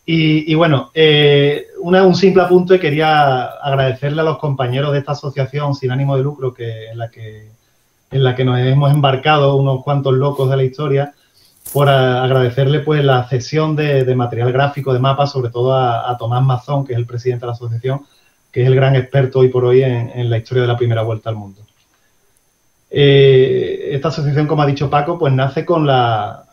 Y bueno, un simple apunte, quería agradecerle a los compañeros de esta asociación sin ánimo de lucro en la que nos hemos embarcado unos cuantos locos de la historia, por agradecerle pues la cesión de material gráfico, de mapas, sobre todo a Tomás Mazón, que es el presidente de la asociación, que es el gran experto hoy por hoy en la historia de la primera vuelta al mundo. Esta asociación, como ha dicho Paco, pues nace con la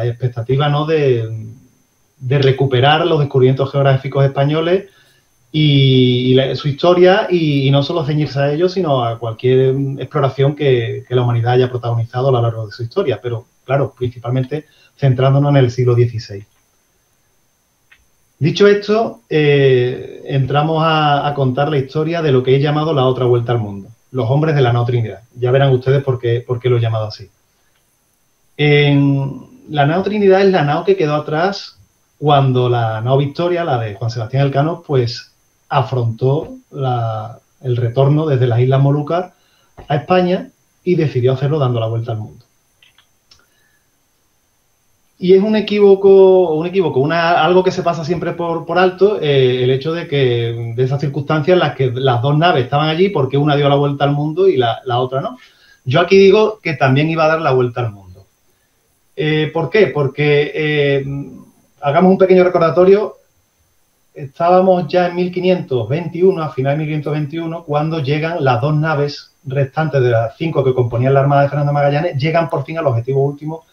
expectativa, ¿no?, de recuperar los descubrimientos geográficos españoles y su historia, y no solo ceñirse a ellos, sino a cualquier exploración que la humanidad haya protagonizado a lo largo de su historia, pero claro, principalmente centrándonos en el siglo XVI. Dicho esto, entramos a contar la historia de lo que he llamado la otra vuelta al mundo, los hombres de la nao Trinidad. Ya verán ustedes por qué lo he llamado así. La nao Trinidad es la nao que quedó atrás cuando la nao Victoria, la de Juan Sebastián Elcano, pues afrontó el retorno desde las Islas Molucas a España y decidió hacerlo dando la vuelta al mundo. Y es un equívoco, algo que se pasa siempre por alto, el hecho de esas circunstancias en las que las dos naves estaban allí, porque una dio la vuelta al mundo y la otra no. Yo aquí digo que también iba a dar la vuelta al mundo. ¿Por qué? Porque, hagamos un pequeño recordatorio, estábamos ya en 1521, a final de 1521, cuando llegan las dos naves restantes de las 5 que componían la Armada de Fernando Magallanes, llegan por fin al objetivo último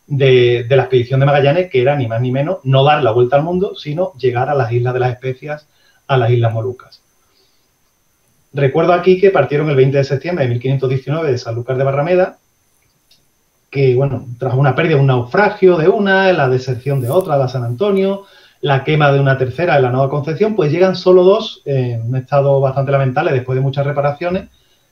de la expedición de Magallanes, que era ni más ni menos no dar la vuelta al mundo, sino llegar a las Islas de las Especias, a las Islas Molucas. Recuerdo aquí que partieron el 20 de septiembre de 1519 de Sanlúcar de Barrameda, que, bueno, tras una pérdida, un naufragio de una, la deserción de otra, la San Antonio, la quema de una tercera en la Nueva Concepción, pues llegan solo dos, en un estado bastante lamentable después de muchas reparaciones,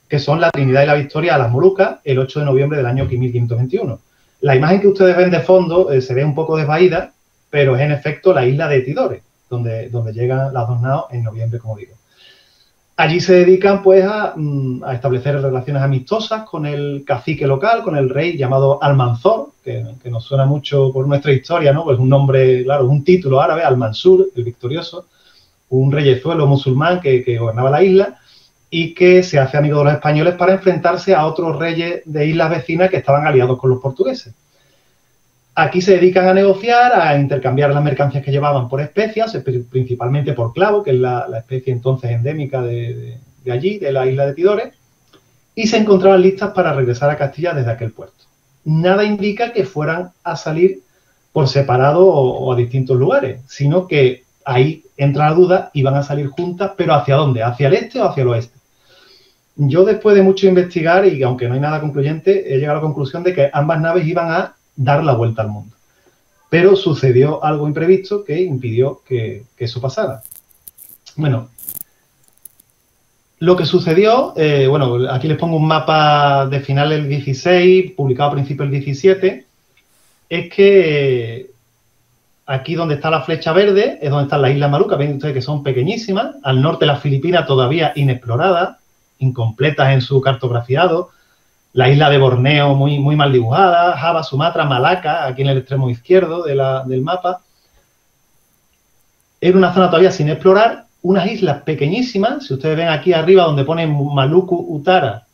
que son la Trinidad y la Victoria a las Molucas, el 8 de noviembre del año 1521. La imagen que ustedes ven de fondo se ve un poco desvaída, pero es en efecto la isla de Tidore, donde llegan las dos naos en noviembre, como digo. Allí se dedican pues a establecer relaciones amistosas con el cacique local, con el rey llamado Almanzor, que nos suena mucho por nuestra historia, ¿no? Pues un nombre, claro, un título árabe, Al-Mansur, el victorioso, un reyezuelo musulmán que gobernaba la isla y que se hace amigo de los españoles para enfrentarse a otros reyes de islas vecinas que estaban aliados con los portugueses. Aquí se dedican a negociar, a intercambiar las mercancías que llevaban por especias, principalmente por clavo, que es la especie entonces endémica de allí, de la isla de Tidore, y se encontraban listas para regresar a Castilla desde aquel puerto. Nada indica que fueran a salir por separado o a distintos lugares, sino que ahí entra la duda y van a salir juntas, pero ¿hacia dónde? ¿Hacia el este o hacia el oeste? Yo, después de mucho investigar, y aunque no hay nada concluyente, he llegado a la conclusión de que ambas naves iban a dar la vuelta al mundo. Pero sucedió algo imprevisto que impidió que eso pasara. Bueno, lo que sucedió, bueno, aquí les pongo un mapa de finales del 16, publicado a principios del 17, es que aquí donde está la flecha verde es donde están las Islas Molucas, ven ustedes que son pequeñísimas, al norte las Filipinas todavía inexploradas, incompletas en su cartografiado, la isla de Borneo muy mal dibujada, Java, Sumatra, Malaca, aquí en el extremo izquierdo del mapa. Era una zona todavía sin explorar, unas islas pequeñísimas, si ustedes ven aquí arriba donde ponen Maluku Utara,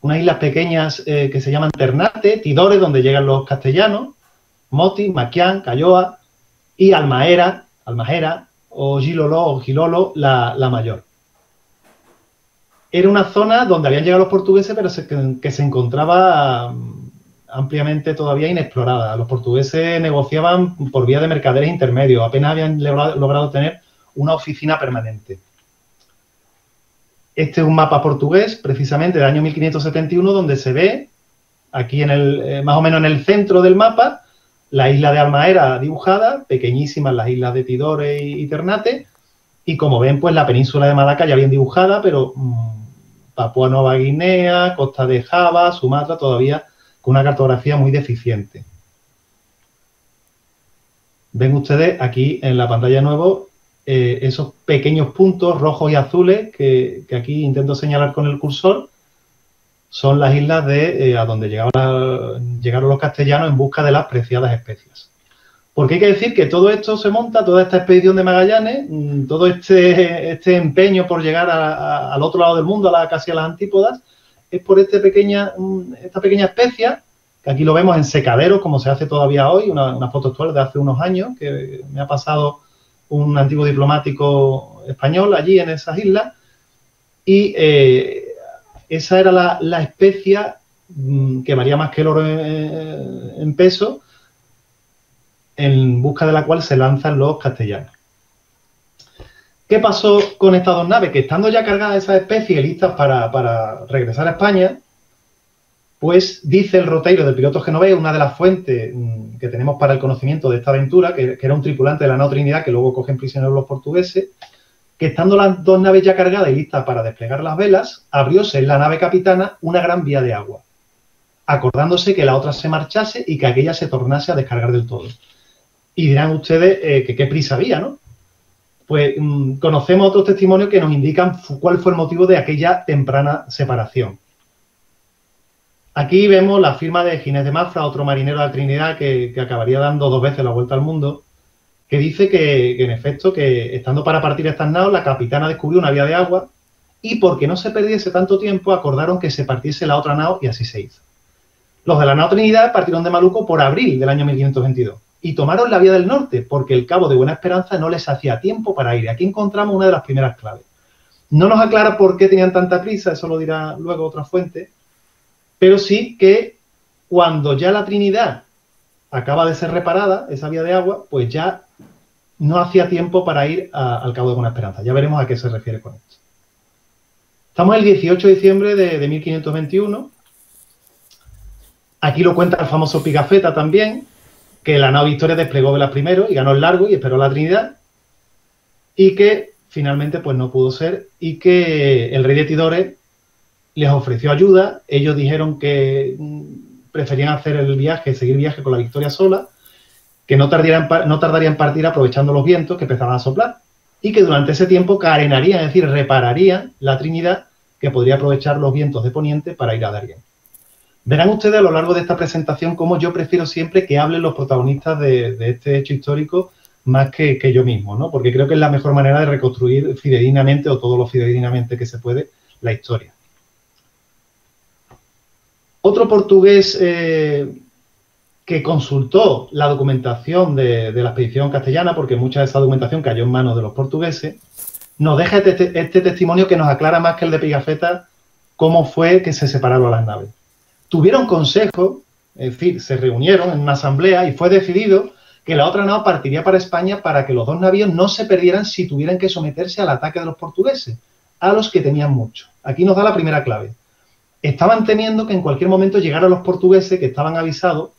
unas islas pequeñas que se llaman Ternate, Tidore, donde llegan los castellanos, Moti, Maquián, Cayoa, y Almajera o Gilolo, la mayor. Era una zona donde habían llegado los portugueses, pero que se encontraba ampliamente todavía inexplorada. Los portugueses negociaban por vía de mercaderes intermedios, apenas habían logrado tener una oficina permanente. Este es un mapa portugués, precisamente del año 1571, donde se ve, aquí más o menos en el centro del mapa, la isla de Almajera dibujada, pequeñísimas las islas de Tidore y Ternate, y como ven, pues la península de Malaca ya bien dibujada, pero Papúa Nueva Guinea, costa de Java, Sumatra, todavía con una cartografía muy deficiente. Ven ustedes aquí en la pantalla de nuevo esos pequeños puntos rojos y azules que aquí intento señalar con el cursor, son las islas a donde llegaron los castellanos en busca de las preciadas especias. Porque hay que decir que todo esto se monta, toda esta expedición de Magallanes, todo este empeño por llegar al otro lado del mundo, casi a las antípodas, es por esta pequeña especia, que aquí lo vemos en secaderos, como se hace todavía hoy, una foto actual de hace unos años, que me ha pasado un antiguo diplomático español allí en esas islas, y esa era la especia que valía más que el oro en peso, en busca de la cual se lanzan los castellanos. ¿Qué pasó con estas dos naves? Que estando ya cargadas esas especies listas para regresar a España, pues dice el Roteiro del piloto genovés, una de las fuentes que tenemos para el conocimiento de esta aventura, que era un tripulante de la nao Trinidad que luego cogen prisioneros los portugueses, que estando las dos naves ya cargadas y listas para desplegar las velas, abrióse en la nave capitana una gran vía de agua, acordándose que la otra se marchase y que aquella se tornase a descargar del todo. Y dirán ustedes que qué prisa había, ¿no? Pues conocemos otros testimonios que nos indican cuál fue el motivo de aquella temprana separación. Aquí vemos la firma de Ginés de Mafra, otro marinero de la Trinidad que acabaría dando 2 veces la vuelta al mundo, que dice que en efecto, que estando para partir estas naos, la capitana descubrió una vía de agua y porque no se perdiese tanto tiempo, acordaron que se partiese la otra nao y así se hizo. Los de la nao Trinidad partieron de Maluco por abril del año 1522 y tomaron la vía del norte porque el cabo de Buena Esperanza no les hacía tiempo para ir. Aquí encontramos una de las primeras claves. No nos aclara por qué tenían tanta prisa, eso lo dirá luego otra fuente, pero sí que cuando ya la Trinidad acaba de ser reparada, esa vía de agua, pues ya no hacía tiempo para ir al cabo de Buena Esperanza. Ya veremos a qué se refiere con esto. Estamos el 18 de diciembre de 1521. Aquí lo cuenta el famoso Pigafetta también, que la nao Victoria desplegó velas primero y ganó el largo y esperó a la Trinidad, y que finalmente pues no pudo ser, y que el rey de Tidores les ofreció ayuda. Ellos dijeron que preferían hacer el viaje, seguir viaje con la Victoria sola, que no tardarían en partir aprovechando los vientos que empezaban a soplar, y que durante ese tiempo carenarían, es decir, repararían la Trinidad, que podría aprovechar los vientos de poniente para ir a Darién. Verán ustedes a lo largo de esta presentación cómo yo prefiero siempre que hablen los protagonistas de este hecho histórico más que yo mismo, ¿no? Porque creo que es la mejor manera de reconstruir fidedignamente, o todo lo fidedignamente que se puede, la historia. Otro portugués que consultó la documentación de la expedición castellana, porque mucha de esa documentación cayó en manos de los portugueses, nos deja este testimonio que nos aclara más que el de Pigafetta cómo fue que se separaron las naves. Tuvieron consejo, es decir, se reunieron en una asamblea y fue decidido que la otra nao partiría para España para que los dos navíos no se perdieran si tuvieran que someterse al ataque de los portugueses, a los que tenían mucho. Aquí nos da la primera clave. Estaban temiendo que en cualquier momento llegaran los portugueses, que estaban avisados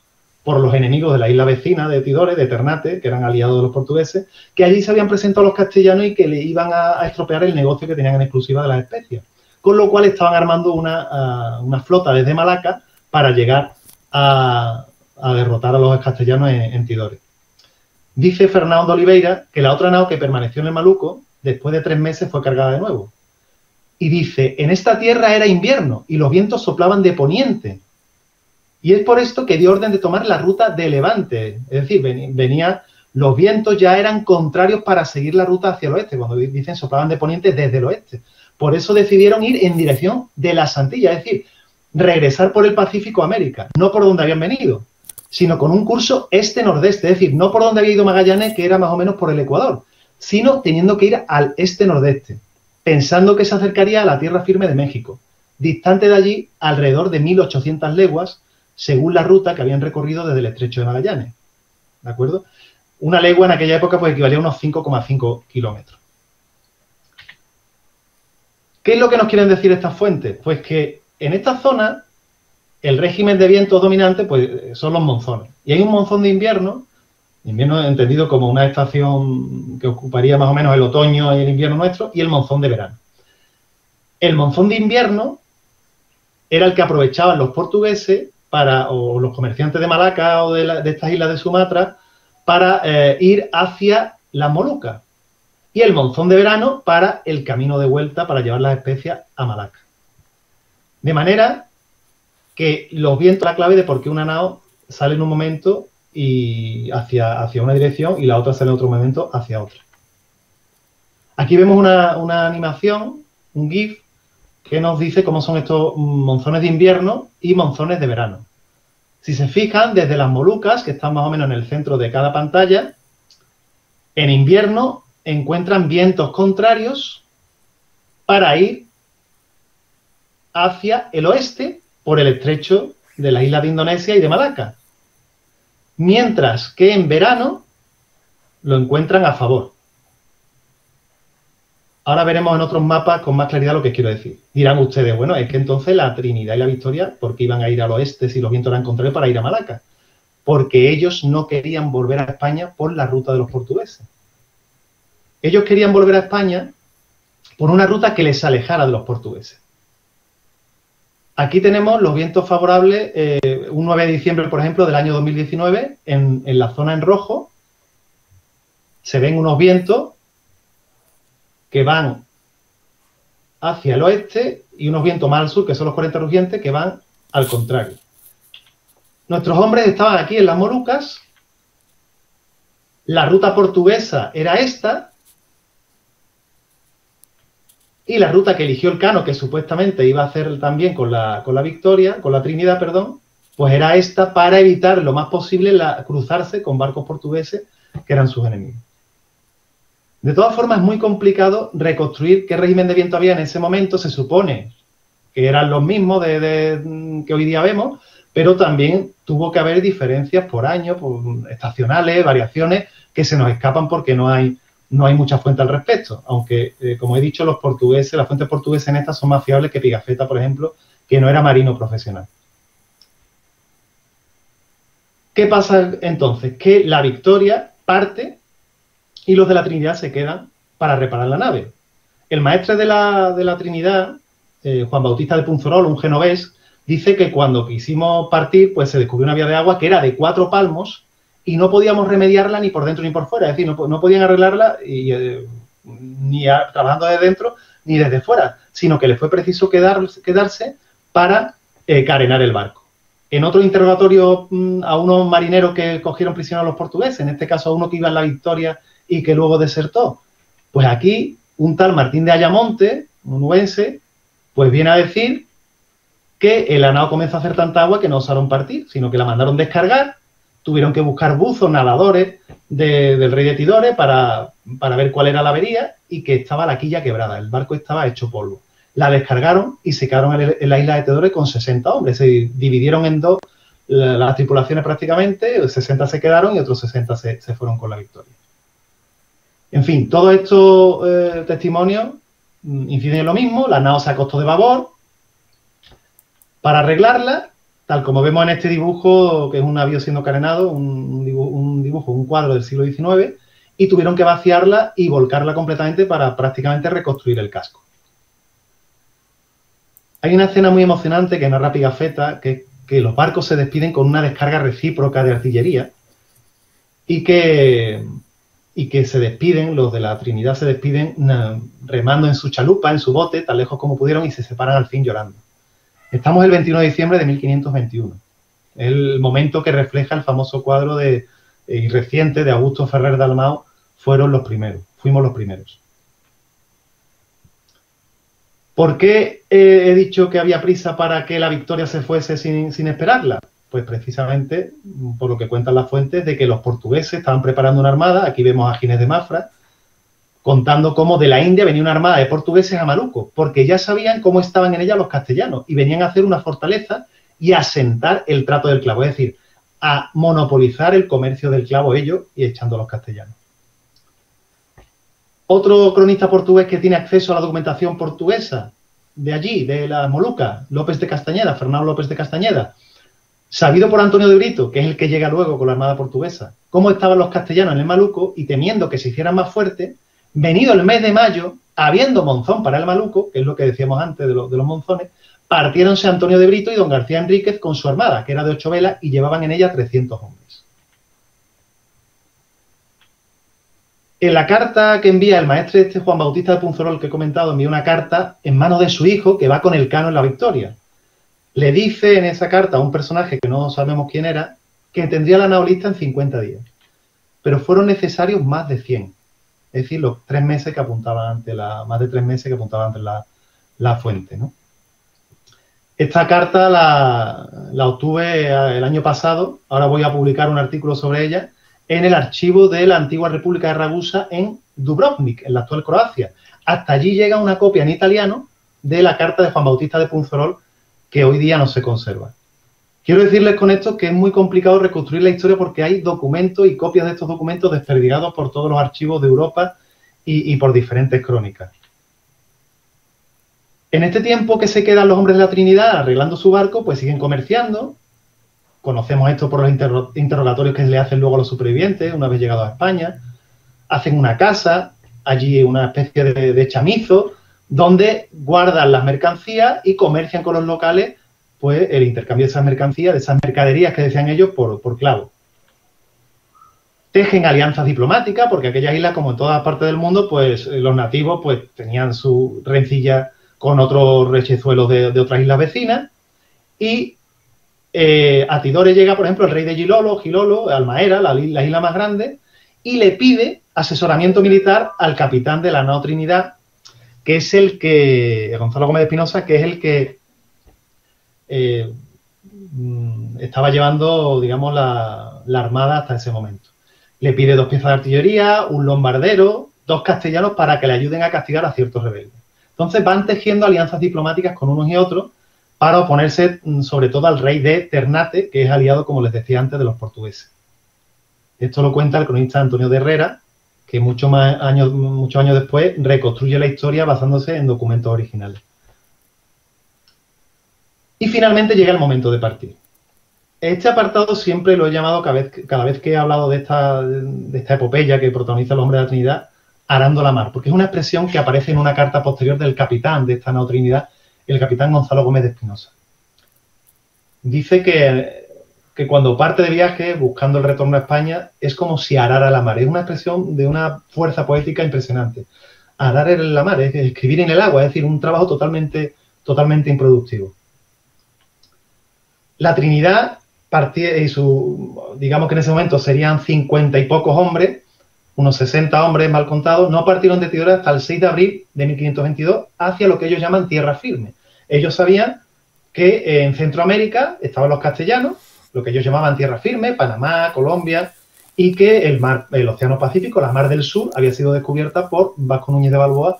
por los enemigos de la isla vecina de Tidores, de Ternate, que eran aliados de los portugueses, que allí se habían presentado los castellanos y que le iban a estropear el negocio que tenían en exclusiva de las especias. Con lo cual estaban armando una flota desde Malaca para llegar a derrotar a los castellanos en Tidores. Dice Fernando de Oliveira que la otra nao que permaneció en el Maluco, después de 3 meses, fue cargada de nuevo. Y dice, en esta tierra era invierno y los vientos soplaban de poniente. Y es por esto que dio orden de tomar la ruta de Levante. Es decir, los vientos ya eran contrarios para seguir la ruta hacia el oeste. Cuando dicen soplaban de poniente, desde el oeste. Por eso decidieron ir en dirección de las Antillas, es decir, regresar por el Pacífico a América, no por donde habían venido, sino con un curso este-nordeste, es decir, no por donde había ido Magallanes, que era más o menos por el Ecuador, sino teniendo que ir al este-nordeste, pensando que se acercaría a la tierra firme de México, distante de allí alrededor de 1800 leguas, según la ruta que habían recorrido desde el Estrecho de Magallanes, ¿de acuerdo? Una legua en aquella época pues equivalía a unos 5,5 kilómetros. ¿Qué es lo que nos quieren decir estas fuentes? Pues que en esta zona el régimen de vientos dominante pues, son los monzones. Y hay un monzón de invierno entendido como una estación que ocuparía más o menos el otoño y el invierno nuestro, y el monzón de verano. El monzón de invierno era el que aprovechaban los portugueses o los comerciantes de Malaca o de estas islas de Sumatra para ir hacia las Molucas. Y el monzón de verano para el camino de vuelta para llevar las especias a Malaca. De manera que los vientos, la clave de por qué una nao sale en un momento y hacia una dirección y la otra sale en otro momento hacia otra. Aquí vemos una animación, un GIF, que nos dice cómo son estos monzones de invierno y monzones de verano. Si se fijan, desde las Molucas, que están más o menos en el centro de cada pantalla, en invierno encuentran vientos contrarios para ir hacia el oeste por el estrecho de las islas de Indonesia y de Malaca. Mientras que en verano lo encuentran a favor. Ahora veremos en otros mapas con más claridad lo que quiero decir. Dirán ustedes, bueno, es que entonces la Trinidad y la Victoria, ¿por qué iban a ir al oeste si los vientos eran contrarios para ir a Malaca? Porque ellos no querían volver a España por la ruta de los portugueses. Ellos querían volver a España por una ruta que les alejara de los portugueses. Aquí tenemos los vientos favorables, un 9 de diciembre, por ejemplo, del año 2019, en la zona en rojo, se ven unos vientos que van hacia el oeste y unos vientos más al sur, que son los 40 rugientes, que van al contrario. Nuestros hombres estaban aquí en las Molucas, la ruta portuguesa era esta, y la ruta que eligió Elcano, que supuestamente iba a hacer también con la Victoria, con la Trinidad, perdón, pues era esta para evitar lo más posible cruzarse con barcos portugueses que eran sus enemigos. De todas formas, es muy complicado reconstruir qué régimen de viento había en ese momento. Se supone que eran los mismos que hoy día vemos, pero también tuvo que haber diferencias por año, por estacionales, variaciones que se nos escapan porque no hay mucha fuente al respecto. Aunque, como he dicho, los portugueses, las fuentes portuguesas en estas son más fiables que Pigafetta, por ejemplo, que no era marino profesional. ¿Qué pasa entonces? Que la Victoria parte y los de la Trinidad se quedan para reparar la nave. El maestre de la Trinidad, Juan Bautista de Punzorol, un genovés, dice que cuando quisimos partir, pues se descubrió una vía de agua que era de 4 palmos y no podíamos remediarla ni por dentro ni por fuera. Es decir, no podían arreglarla ni trabajando desde dentro ni desde fuera, sino que les fue preciso quedarse para carenar el barco. En otro interrogatorio a unos marineros que cogieron prisioneros a los portugueses, en este caso a uno que iba en la Victoria y que luego desertó. Pues aquí un tal Martín de Ayamonte, un nubense, pues viene a decir que la nao comenzó a hacer tanta agua que no osaron partir, sino que la mandaron descargar, tuvieron que buscar buzos, nadadores del rey de Tidore para ver cuál era la avería y que estaba la quilla quebrada, el barco estaba hecho polvo. La descargaron y se quedaron en la isla de Tidore con 60 hombres, se dividieron en dos las tripulaciones prácticamente, 60 se quedaron y otros 60 se fueron con la Victoria. En fin, todos estos testimonios inciden en lo mismo. La nao se acostó de babor. Para arreglarla, tal como vemos en este dibujo, que es un navío siendo carenado, un cuadro del siglo XIX, y tuvieron que vaciarla y volcarla completamente para prácticamente reconstruir el casco. Hay una escena muy emocionante que narra Pigafetta, que los barcos se despiden con una descarga recíproca de artillería y que se despiden, los de la Trinidad se despiden remando en su chalupa, en su bote, tan lejos como pudieron, y se separan al fin llorando. Estamos el 21 de diciembre de 1521. Es el momento que refleja el famoso cuadro y reciente de Augusto Ferrer Dalmau, fuimos los primeros. ¿Por qué he dicho que había prisa para que la Victoria se fuese sin esperarla? Pues precisamente, por lo que cuentan las fuentes, de que los portugueses estaban preparando una armada. Aquí vemos a Ginés de Mafra, contando cómo de la India venía una armada de portugueses a Maluco, porque ya sabían cómo estaban en ella los castellanos, y venían a hacer una fortaleza y a asentar el trato del clavo, es decir, a monopolizar el comercio del clavo ellos y echando a los castellanos. Otro cronista portugués que tiene acceso a la documentación portuguesa de allí, de las Molucas, Fernando López de Castañeda, sabido por Antonio de Brito, que es el que llega luego con la armada portuguesa, cómo estaban los castellanos en el Maluco y temiendo que se hicieran más fuertes, venido el mes de mayo, habiendo monzón para el Maluco, que es lo que decíamos antes de los monzones, partiéronse Antonio de Brito y don García Enríquez con su armada, que era de 8 velas, y llevaban en ella 300 hombres. En la carta que envía el maestre Juan Bautista de Punzorol, que he comentado, envía una carta en manos de su hijo, que va con Elcano en la Victoria. Le dice en esa carta a un personaje que no sabemos quién era, que tendría la nao lista en 50 días. Pero fueron necesarios más de 100. Es decir, los 3 meses que apuntaban ante más de 3 meses que apuntaban ante la fuente, ¿no? Esta carta la obtuve el año pasado, ahora voy a publicar un artículo sobre ella, en el archivo de la antigua República de Ragusa en Dubrovnik, en la actual Croacia. Hasta allí llega una copia en italiano de la carta de Juan Bautista de Punzorol, que hoy día no se conserva. Quiero decirles con esto que es muy complicado reconstruir la historia porque hay documentos y copias de estos documentos desperdigados por todos los archivos de Europa y por diferentes crónicas. En este tiempo que se quedan los hombres de la Trinidad arreglando su barco, pues siguen comerciando. Conocemos esto por los interrogatorios que le hacen luego a los supervivientes una vez llegados a España. Hacen una casa, allí una especie de chamizo, donde guardan las mercancías y comercian con los locales pues el intercambio de esas mercancías, de esas mercaderías que decían ellos, por clavos. Tejen alianzas diplomáticas, porque aquellas islas, como en todas partes del mundo, pues los nativos pues tenían su rencilla con otros rechezuelos de otras islas vecinas. Y a Tidore llega, por ejemplo, el rey de Gilolo, Almaera, la isla más grande, y le pide asesoramiento militar al capitán de la nao Trinidad, que es Gonzalo Gómez de Espinosa, que es el que estaba llevando, digamos, la armada hasta ese momento. Le pide 2 piezas de artillería, un lombardero, 2 castellanos para que le ayuden a castigar a ciertos rebeldes. Entonces van tejiendo alianzas diplomáticas con unos y otros para oponerse sobre todo al rey de Ternate, que es aliado, como les decía antes, de los portugueses. Esto lo cuenta el cronista Antonio de Herrera, que muchos años después reconstruye la historia basándose en documentos originales. Y finalmente llega el momento de partir. Este apartado siempre lo he llamado, cada vez que he hablado de esta epopeya que protagoniza el hombre de la Trinidad, arando la mar, porque es una expresión que aparece en una carta posterior del capitán de esta nao Trinidad, el capitán Gonzalo Gómez de Espinosa. Dice que cuando parte de viaje, buscando el retorno a España, es como si arara la mar. Es una expresión de una fuerza poética impresionante. Arar en la mar, es escribir en el agua, es decir, un trabajo totalmente improductivo. La Trinidad partía digamos que en ese momento serían 50 y pocos hombres, unos 60 hombres mal contados, no partieron de Tidore hasta el 6 de abril de 1522 hacia lo que ellos llaman tierra firme. Ellos sabían que en Centroamérica estaban los castellanos, lo que ellos llamaban tierra firme, Panamá, Colombia, y que el Océano Pacífico, la Mar del Sur, había sido descubierta por Vasco Núñez de Balboa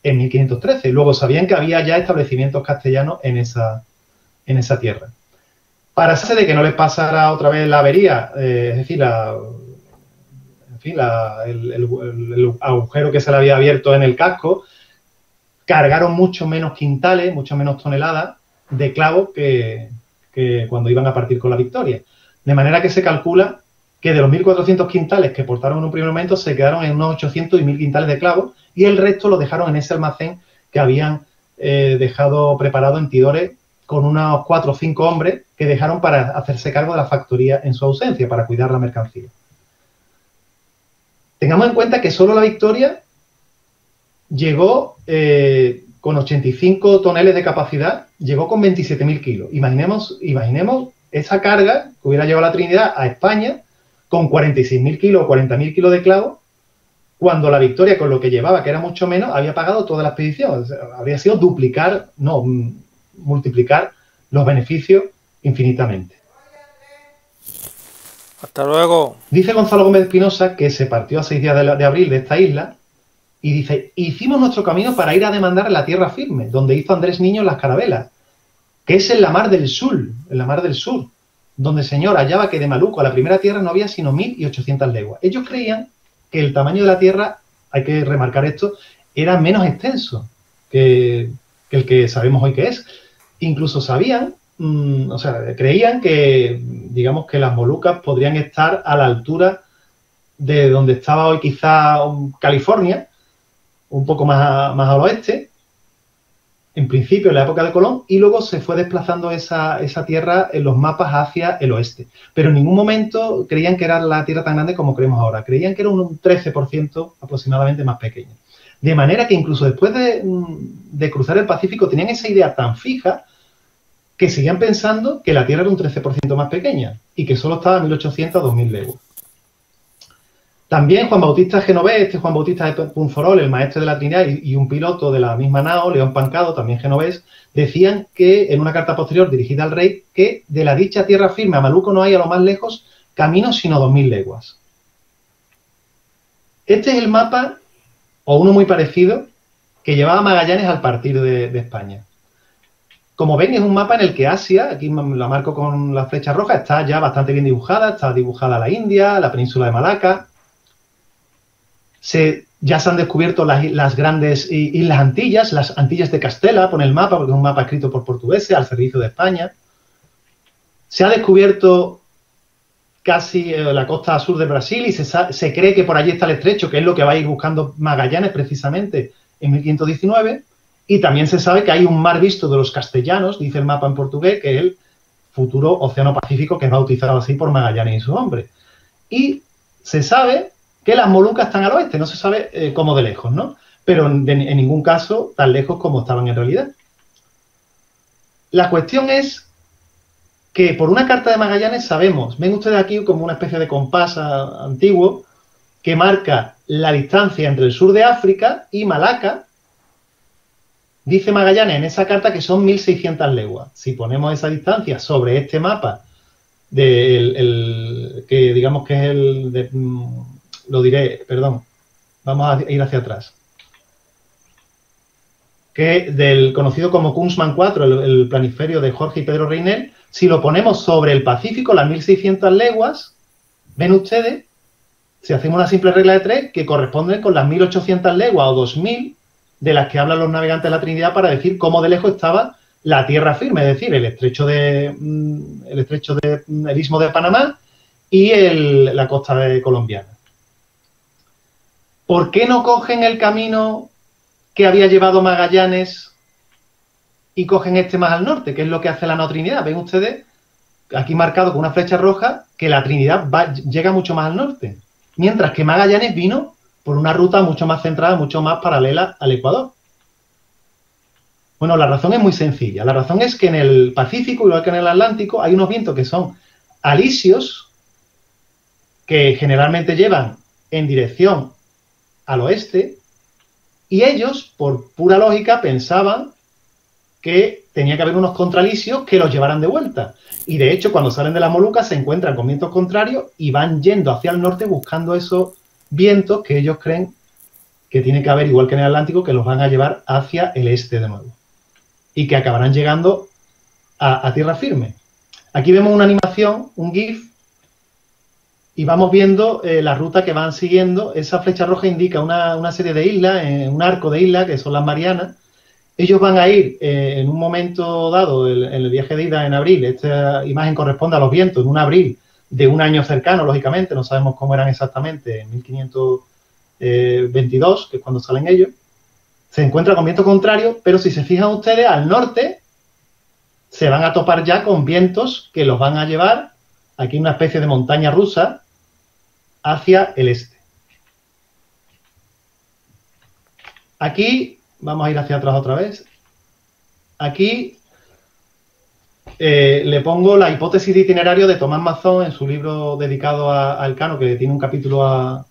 en 1513. Y luego sabían que había ya establecimientos castellanos en esa tierra. Para asegurarse de que no les pasara otra vez la avería, es decir, el agujero que se le había abierto en el casco, cargaron mucho menos quintales, mucho menos toneladas de clavos que cuando iban a partir con la Victoria. De manera que se calcula que de los 1.400 quintales que portaron en un primer momento se quedaron en unos 800 y 1.000 quintales de clavos y el resto lo dejaron en ese almacén que habían dejado preparado en Tidore con unos 4 o 5 hombres que dejaron para hacerse cargo de la factoría en su ausencia, para cuidar la mercancía. Tengamos en cuenta que solo la Victoria llegó con 85 toneles de capacidad, llegó con 27.000 kilos. Imaginemos esa carga que hubiera llevado la Trinidad a España con 46.000 kilos o 40.000 kilos de clavos, cuando la Victoria, con lo que llevaba, que era mucho menos, había pagado toda la expedición. O sea, habría sido multiplicar los beneficios infinitamente. Hasta luego. Dice Gonzalo Gómez de Espinosa que se partió a 6 días de abril de esta isla y dice, hicimos nuestro camino para ir a demandar la tierra firme, donde hizo Andrés Niño las carabelas, que es en la Mar del Sur, donde señor hallaba que de Maluco a la primera tierra no había sino 1.800 leguas. Ellos creían que el tamaño de la tierra, hay que remarcar esto, era menos extenso que el que sabemos hoy que es. Incluso creían que, digamos, que las Molucas podrían estar a la altura de donde estaba hoy quizá California, un poco más al oeste, en principio en la época de Colón, y luego se fue desplazando esa tierra en los mapas hacia el oeste. Pero en ningún momento creían que era la tierra tan grande como creemos ahora. Creían que era un 13% aproximadamente más pequeño. De manera que incluso después de cruzar el Pacífico tenían esa idea tan fija que seguían pensando que la Tierra era un 13% más pequeña y que solo estaba a 1800 a 2000 leguas. También Juan Bautista Genovés, Juan Bautista de Punforol, el maestre de la Trinidad y un piloto de la misma nao, León Pancado, también genovés, decían que en una carta posterior dirigida al rey que de la dicha tierra firme a Maluco no hay a lo más lejos camino sino 2000 leguas. Este es el mapa, o uno muy parecido, que llevaba Magallanes al partir de España. Como ven, es un mapa en el que Asia, aquí la marco con la flecha roja, está ya bastante bien dibujada, está dibujada la India, la península de Malaca. Ya se han descubierto las grandes Islas Antillas, las Antillas de Castela, pone el mapa, porque es un mapa escrito por portugueses al servicio de España. Se ha descubierto casi la costa sur de Brasil y se cree que por allí está el estrecho, que es lo que va a ir buscando Magallanes precisamente en 1519. Y también se sabe que hay un mar visto de los castellanos, dice el mapa en portugués, que es el futuro Océano Pacífico, que es bautizado así por Magallanes y su hombre. Y se sabe que las Molucas están al oeste, no se sabe cómo de lejos, ¿no? Pero en ningún caso tan lejos como estaban en realidad. La cuestión es que por una carta de Magallanes sabemos, ven ustedes aquí como una especie de compás antiguo, que marca la distancia entre el sur de África y Malaca. Dice Magallanes en esa carta que son 1600 leguas. Si ponemos esa distancia sobre este mapa, que digamos que es lo diré, perdón, vamos a ir hacia atrás, que del conocido como Kunzman 4, el planiferio de Jorge y Pedro Reinel, si lo ponemos sobre el Pacífico, las 1600 leguas, ven ustedes, si hacemos una simple regla de 3, que corresponden con las 1800 leguas o 2000 de las que hablan los navegantes de la Trinidad para decir cómo de lejos estaba la tierra firme, es decir, el istmo de Panamá y la costa colombiana. ¿Por qué no cogen el camino que había llevado Magallanes y cogen este más al norte, que es lo que hace la nao Trinidad? Ven ustedes, aquí marcado con una flecha roja, que la Trinidad llega mucho más al norte, mientras que Magallanes vino por una ruta mucho más centrada, mucho más paralela al Ecuador. Bueno, la razón es muy sencilla. La razón es que en el Pacífico, igual que en el Atlántico, hay unos vientos que son alisios, que generalmente llevan en dirección al oeste, y ellos, por pura lógica, pensaban que tenía que haber unos contralisios que los llevaran de vuelta. Y de hecho, cuando salen de las Molucas se encuentran con vientos contrarios y van yendo hacia el norte buscando esos vientos que ellos creen que tiene que haber, igual que en el Atlántico, que los van a llevar hacia el este de nuevo. Y que acabarán llegando a tierra firme. Aquí vemos una animación, un GIF, y vamos viendo la ruta que van siguiendo. Esa flecha roja indica una serie de islas, un arco de islas, que son las Marianas. Ellos van a ir en un momento dado, en el viaje de ida en abril. Esta imagen corresponde a los vientos en un abril de un año cercano, lógicamente. No sabemos cómo eran exactamente en 1522, que es cuando salen ellos. Se encuentra con viento contrario, pero si se fijan ustedes, al norte se van a topar ya con vientos que los van a llevar, aquí una especie de montaña rusa, hacia el este. Aquí, vamos a ir hacia atrás otra vez, aquí le pongo la hipótesis de itinerario de Tomás Mazón en su libro dedicado a Elcano, que tiene un capítulo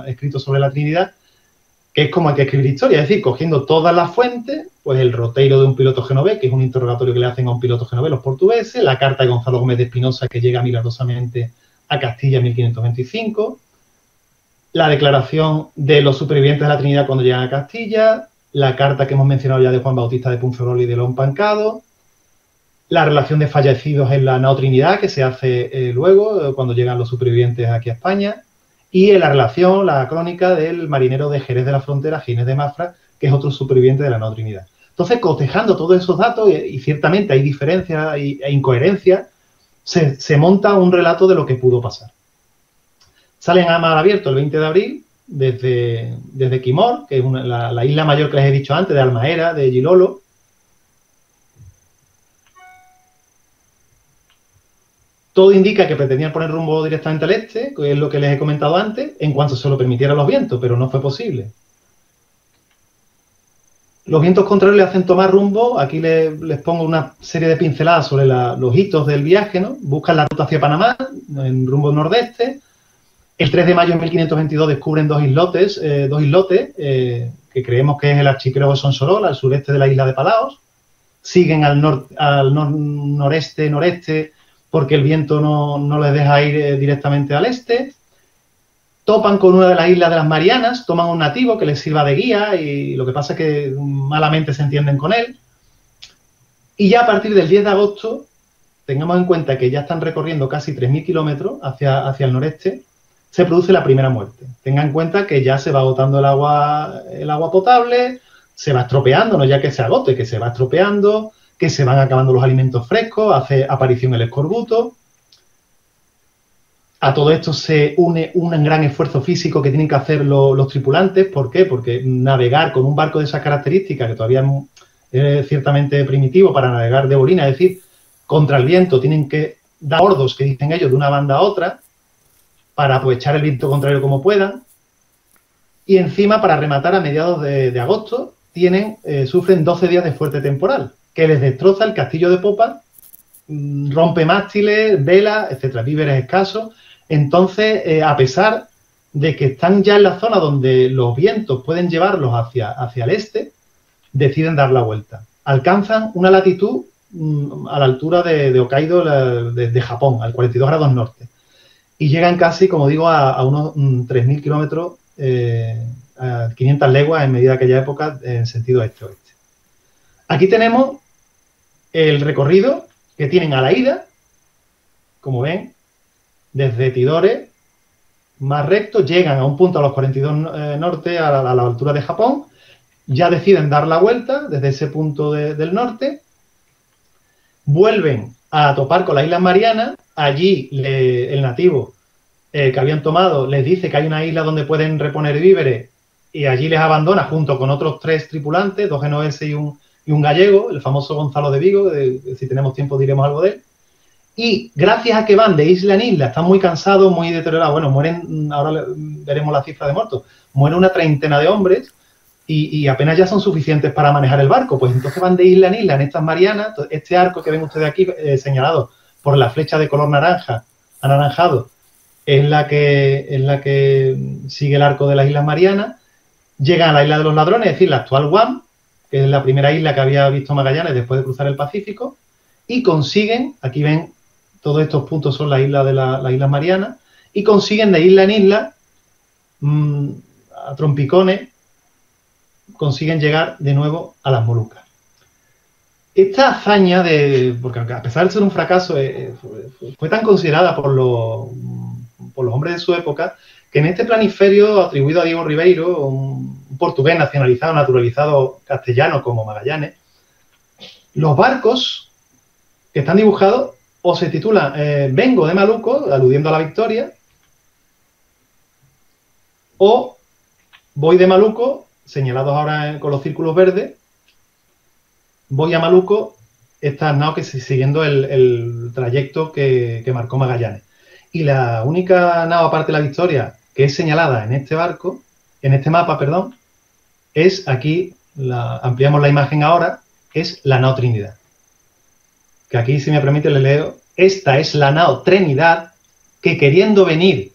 escrito sobre la Trinidad, que es como hay que escribir historia, es decir, cogiendo todas las fuentes, pues el roteiro de un piloto genovés, que es un interrogatorio que le hacen a un piloto genovés los portugueses, la carta de Gonzalo Gómez de Espinosa, que llega milagrosamente a Castilla en 1525, la declaración de los supervivientes de la Trinidad cuando llegan a Castilla, la carta que hemos mencionado ya de Juan Bautista de Punferrol y de León Pancado, la relación de fallecidos en la nao Trinidad, que se hace luego, cuando llegan los supervivientes aquí a España, y en la relación, la crónica del marinero de Jerez de la Frontera, Ginés de Mafra, que es otro superviviente de la nao Trinidad. Entonces, cotejando todos esos datos, y ciertamente hay diferencias e incoherencias, se monta un relato de lo que pudo pasar. Salen a mar abierto el 20 de abril, desde Quimor, que es la isla mayor que les he dicho antes, de Almaera, de Gilolo. Todo indica que pretendían poner rumbo directamente al este, que es lo que les he comentado antes, en cuanto se lo permitieran los vientos, pero no fue posible. Los vientos contrarios le hacen tomar rumbo. Aquí les pongo una serie de pinceladas sobre los hitos del viaje, ¿no? Buscan la ruta hacia Panamá, en rumbo nordeste. El 3 de mayo de 1522 descubren dos islotes, que creemos que es el archipiélago de Sonsorol, al sureste de la isla de Palaos. Siguen al noreste, porque el viento no les deja ir directamente al este. Topan con una de las islas de las Marianas, toman un nativo que les sirva de guía y lo que pasa es que malamente se entienden con él. Y ya a partir del 10 de agosto, tengamos en cuenta que ya están recorriendo casi 3.000 kilómetros hacia el noreste, se produce la primera muerte. Tengan en cuenta que ya se va agotando el agua potable, se va estropeando, no ya que se agote, que se va estropeando, que se van acabando los alimentos frescos, hace aparición el escorbuto. A todo esto se une un gran esfuerzo físico que tienen que hacer los tripulantes. ¿Por qué? Porque navegar con un barco de esas características, que todavía es ciertamente primitivo para navegar de bolina, es decir, contra el viento, tienen que dar bordos, que dicen ellos, de una banda a otra, para aprovechar el viento contrario como puedan. Y encima, para rematar, a mediados de agosto, sufren 12 días de fuerte temporal, que les destroza el castillo de popa, rompe mástiles, velas, etcétera, víveres escasos. Entonces, a pesar de que están ya en la zona donde los vientos pueden llevarlos hacia el este, deciden dar la vuelta. Alcanzan una latitud a la altura de Hokkaido, de Japón, al 42 grados norte. Y llegan casi, como digo, a unos 3.000 kilómetros, a 500 leguas en medida de aquella época, en sentido este-oeste. Aquí tenemos el recorrido que tienen a la ida, como ven, desde Tidore, más recto, llegan a un punto a los 42 norte, a la altura de Japón, ya deciden dar la vuelta desde ese punto del norte, vuelven a topar con las Islas Marianas. Allí el nativo que habían tomado les dice que hay una isla donde pueden reponer víveres y allí les abandona junto con otros 3 tripulantes, 2 genoveses y un gallego, el famoso Gonzalo de Vigo, si tenemos tiempo diremos algo de él. Y gracias a que van de isla en isla, están muy cansados, muy deteriorados, bueno, mueren, ahora veremos la cifra de muertos, mueren una treintena de hombres y apenas ya son suficientes para manejar el barco, pues entonces van de isla en isla en estas Marianas. Este arco que ven ustedes aquí señalado por la flecha de color naranja, anaranjado, es la que sigue el arco de las Islas Marianas. Llegan a la isla de los ladrones, es decir, la actual Guam, que es la primera isla que había visto Magallanes después de cruzar el Pacífico, y consiguen, aquí ven, todos estos puntos son las islas de las Islas Marianas, y consiguen de isla en isla, a trompicones, consiguen llegar de nuevo a las Molucas. Esta hazaña, porque a pesar de ser un fracaso, fue tan considerada por los hombres de su época, que en este planiferio atribuido a Diego Ribeiro, un portugués nacionalizado, naturalizado castellano como Magallanes, los barcos que están dibujados o se titulan Vengo de Maluco, aludiendo a la victoria, o Voy de Maluco, señalados ahora con los círculos verdes, Voy a Maluco, estas naos que siguiendo el trayecto que marcó Magallanes. Y la única nao, aparte de la Victoria, que es señalada en este barco, en este mapa, perdón, es aquí, ampliamos la imagen ahora, es la nao Trinidad. Que aquí, si me permite, le leo: esta es la nao Trinidad que, queriendo venir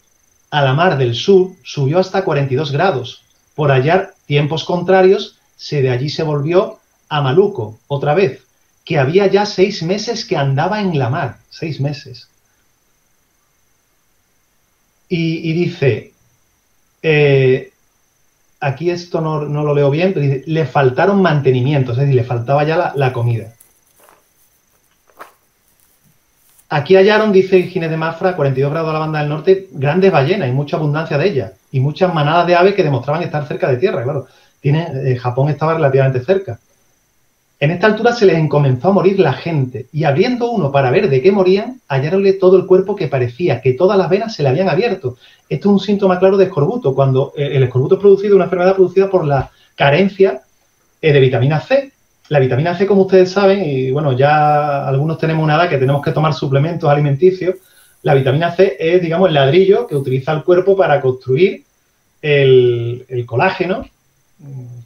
a la mar del sur, subió hasta 42 grados. Por hallar tiempos contrarios, de allí se volvió a Maluco, otra vez, que había ya 6 meses que andaba en la mar, 6 meses. Y dice, aquí esto no lo leo bien, pero dice, le faltaron mantenimientos, es decir, le faltaba ya la comida. Aquí hallaron, dice Ginés de Mafra, a 42 grados a la banda del norte, grandes ballenas y mucha abundancia de ellas, y muchas manadas de aves que demostraban estar cerca de tierra, claro. Japón estaba relativamente cerca. En esta altura se les comenzó a morir la gente, y abriendo uno para ver de qué morían, hallaronle todo el cuerpo que parecía que todas las venas se le habían abierto. Esto es un síntoma claro de escorbuto, cuando el escorbuto es producido, una enfermedad producida por la carencia de vitamina C. La vitamina C, como ustedes saben, y bueno, ya algunos tenemos una edad que tenemos que tomar suplementos alimenticios, la vitamina C es, digamos, el ladrillo que utiliza el cuerpo para construir el colágeno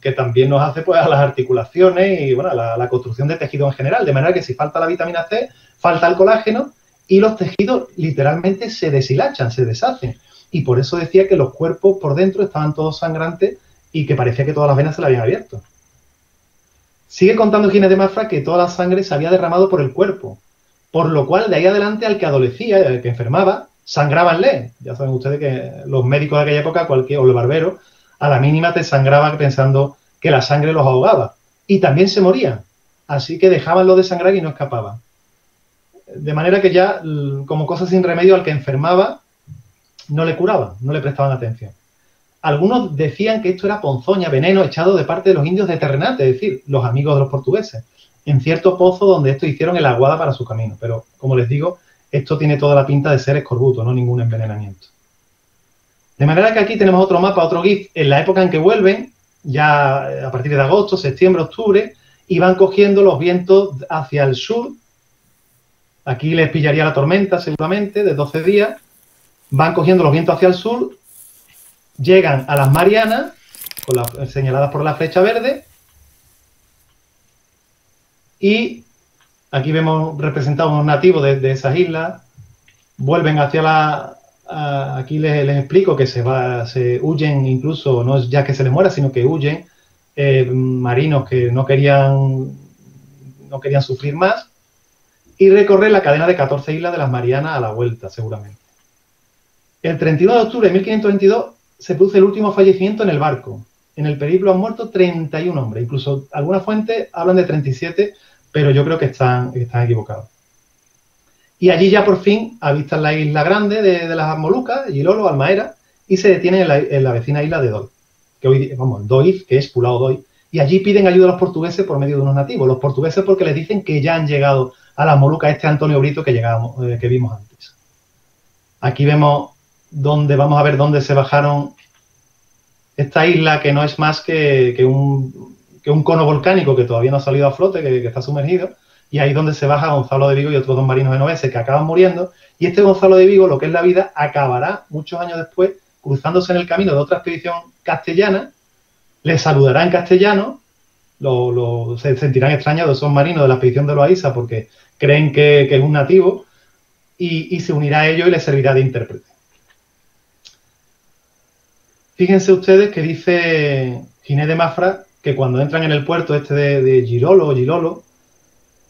que también nos hace pues a las articulaciones y bueno, a la construcción de tejido en general, de manera que si falta la vitamina C, falta el colágeno y los tejidos literalmente se deshilachan, se deshacen. Y por eso decía que los cuerpos por dentro estaban todos sangrantes y que parecía que todas las venas se le habían abierto. Sigue contando Ginés de Mafra que toda la sangre se había derramado por el cuerpo, por lo cual de ahí adelante al que adolecía, al que enfermaba, sangrabanle. Ya saben ustedes que los médicos de aquella época, o el barbero, a la mínima te sangraba pensando que la sangre los ahogaba. Y también se morían. Así que dejabanlo de sangrar y no escapaban. De manera que ya, como cosa sin remedio, al que enfermaba, no le curaban, no le prestaban atención. Algunos decían que esto era ponzoña, veneno echado de parte de los indios de Terrenate, es decir, los amigos de los portugueses, en cierto pozo donde estos hicieron el aguada para su camino. Pero, como les digo, esto tiene toda la pinta de ser escorbuto, no ningún envenenamiento. De manera que aquí tenemos otro mapa, otro GIF, en la época en que vuelven, ya a partir de agosto, septiembre, octubre, y van cogiendo los vientos hacia el sur. Aquí les pillaría la tormenta, seguramente, de 12 días. Van cogiendo los vientos hacia el sur, llegan a las Marianas, señaladas por la flecha verde, y aquí vemos representados unos nativos de esas islas, vuelven hacia la... aquí les explico que se huyen incluso, no es ya que se les muera, sino que huyen marinos que no querían sufrir más, y recorren la cadena de 14 islas de las Marianas a la vuelta, seguramente. El 31 de octubre de 1522 se produce el último fallecimiento en el barco. En el periplo han muerto 31 hombres. Incluso algunas fuentes hablan de 37, pero yo creo que están equivocados. Y allí ya por fin avistan la isla grande de las Molucas, Gilolo, Halmahera, y se detienen en la vecina isla de Doi, Doi, que es Pulao Doi, y allí piden ayuda a los portugueses por medio de unos nativos. Los portugueses porque les dicen que ya han llegado a las Molucas Antonio Brito que vimos antes. Aquí vemos vamos a ver dónde se bajaron esta isla, que no es más que un cono volcánico que todavía no ha salido a flote, que está sumergido, y ahí es donde se baja Gonzalo de Vigo y otros dos marinos genoveses que acaban muriendo, y este Gonzalo de Vigo, lo que es la vida, acabará muchos años después cruzándose en el camino de otra expedición castellana, les saludará en castellano, se sentirán extrañados esos marinos de la expedición de Loaiza porque creen que es un nativo, y se unirá a ellos y les servirá de intérprete. Fíjense ustedes que dice Ginés de Mafra que cuando entran en el puerto de Gilolo,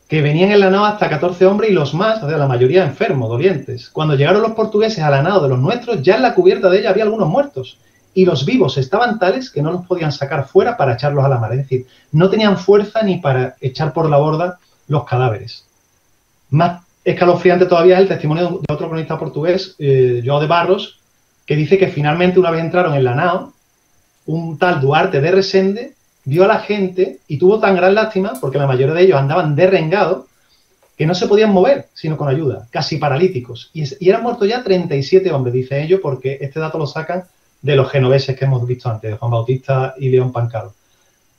que venían en la nao hasta 14 hombres y los más, o sea, la mayoría enfermos, dolientes. Cuando llegaron los portugueses a la nao de los nuestros, ya en la cubierta de ella había algunos muertos. Y los vivos estaban tales que no los podían sacar fuera para echarlos a la mar. Es decir, no tenían fuerza ni para echar por la borda los cadáveres. Más escalofriante todavía es el testimonio de otro cronista portugués, João de Barros, que dice que finalmente una vez entraron en la nao, un tal Duarte de Resende vio a la gente y tuvo tan gran lástima, porque la mayoría de ellos andaban derrengados, que no se podían mover, sino con ayuda, casi paralíticos. Y eran muertos ya 37 hombres, dice ellos, porque este dato lo sacan de los genoveses que hemos visto antes, de Juan Bautista y León Pancalo.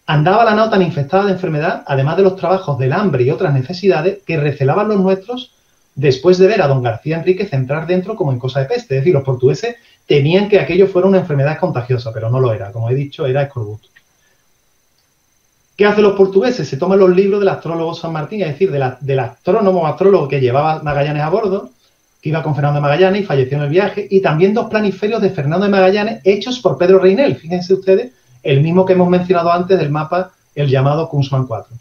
Andaba la nao tan infectada de enfermedad, además de los trabajos del hambre y otras necesidades, que recelaban los nuestros después de ver a don García Enríquez entrar dentro como en cosa de peste. Es decir, los portugueses temían que aquello fuera una enfermedad contagiosa, pero no lo era. Como he dicho, era escorbuto. ¿Qué hacen los portugueses? Se toman los libros del astrólogo San Martín, es decir, del astrólogo que llevaba Magallanes a bordo, que iba con Fernando de Magallanes y falleció en el viaje, y también dos planiferios de Fernando de Magallanes hechos por Pedro Reinel. Fíjense ustedes, el mismo que hemos mencionado antes del mapa, el llamado Kunzman 4.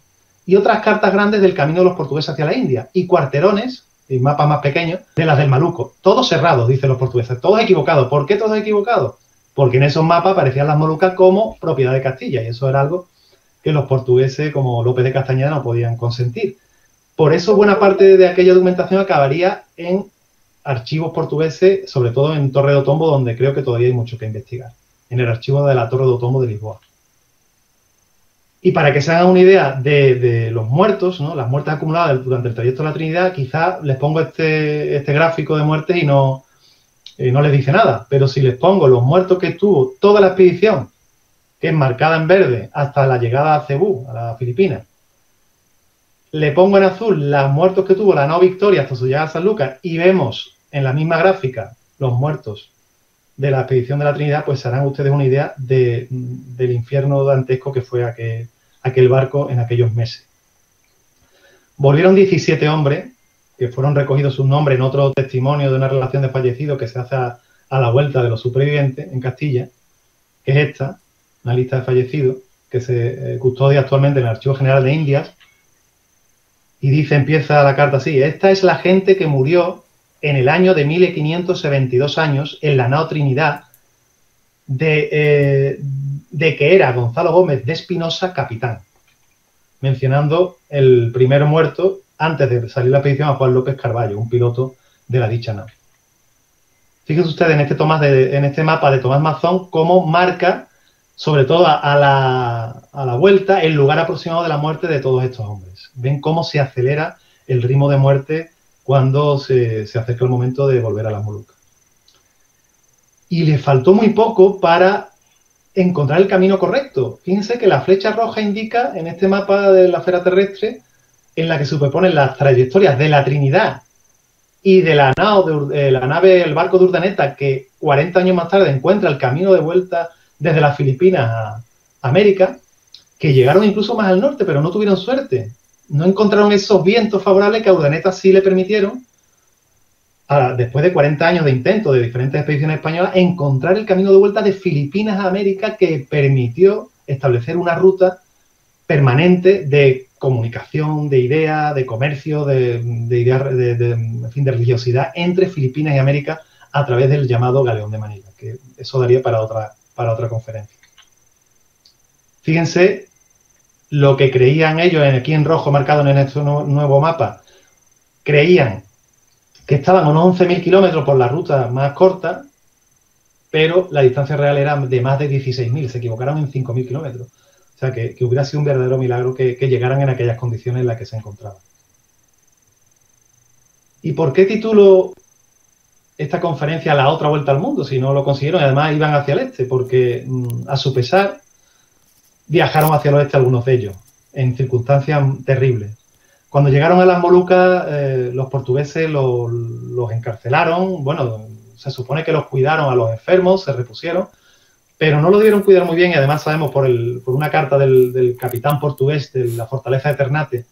Y otras cartas grandes del camino de los portugueses hacia la India, y cuarterones, y mapas más pequeños, de las del Maluco. Todos cerrados, dicen los portugueses, todos equivocados. ¿Por qué todos equivocados? Porque en esos mapas aparecían las Molucas como propiedad de Castilla, y eso era algo que los portugueses, como López de Castañeda, no podían consentir. Por eso buena parte de aquella documentación acabaría en archivos portugueses, sobre todo en Torre de Otombo, donde creo que todavía hay mucho que investigar, en el archivo de la Torre de Otombo de Lisboa. Y para que se hagan una idea de los muertos, ¿no?, las muertes acumuladas durante el trayecto de la Trinidad, quizás les pongo este gráfico de muertes y no les dice nada. Pero si les pongo los muertos que tuvo toda la expedición, que es marcada en verde hasta la llegada a Cebú, a las Filipinas, le pongo en azul los muertos que tuvo la nao Victoria hasta su llegada a San Lucas, y vemos en la misma gráfica los muertos de la expedición de la Trinidad, pues se harán ustedes una idea del infierno dantesco que fue aquel barco en aquellos meses. Volvieron 17 hombres, que fueron recogidos sus nombres en otro testimonio de una relación de fallecidos que se hace a la vuelta de los supervivientes en Castilla, que es esta, una lista de fallecidos, que se custodia actualmente en el Archivo General de Indias, y dice, empieza la carta así: esta es la gente que murió en el año de 1572 años en la nao Trinidad, de que era Gonzalo Gómez de Espinosa capitán, mencionando el primero muerto antes de salir la expedición a Juan López Carballo, un piloto de la dicha nave. Fíjense ustedes en este mapa de Tomás Mazón cómo marca, sobre todo a la vuelta, el lugar aproximado de la muerte de todos estos hombres. Ven cómo se acelera el ritmo de muerte cuando se acerca el momento de volver a las Molucas. Y le faltó muy poco para encontrar el camino correcto. Fíjense que la flecha roja indica en este mapa de la esfera terrestre, en la que superponen las trayectorias de la Trinidad y de la nave, el barco de Urdaneta, que 40 años más tarde encuentra el camino de vuelta desde las Filipinas a América, que llegaron incluso más al norte, pero no tuvieron suerte. No encontraron esos vientos favorables que a Urdaneta sí le permitieron, después de 40 años de intento de diferentes expediciones españolas, encontrar el camino de vuelta de Filipinas a América, que permitió establecer una ruta permanente de comunicación, de idea, de comercio, en fin, de religiosidad entre Filipinas y América a través del llamado Galeón de Manila, que eso daría para otra conferencia. Fíjense lo que creían ellos, aquí en rojo marcado en este nuevo mapa. Creían que estaban a unos 11.000 kilómetros por la ruta más corta, pero la distancia real era de más de 16.000, se equivocaron en 5.000 kilómetros. O sea, que hubiera sido un verdadero milagro que llegaran en aquellas condiciones en las que se encontraban. ¿Y por qué titulo esta conferencia La otra vuelta al mundo? Si no lo consiguieron, y además iban hacia el este, porque a su pesar viajaron hacia el oeste algunos de ellos, en circunstancias terribles. Cuando llegaron a las Molucas, los portugueses los encarcelaron. Bueno, se supone que los cuidaron a los enfermos, se repusieron, pero no lo debieron cuidar muy bien, y además sabemos por una carta del capitán portugués de la fortaleza de Ternate,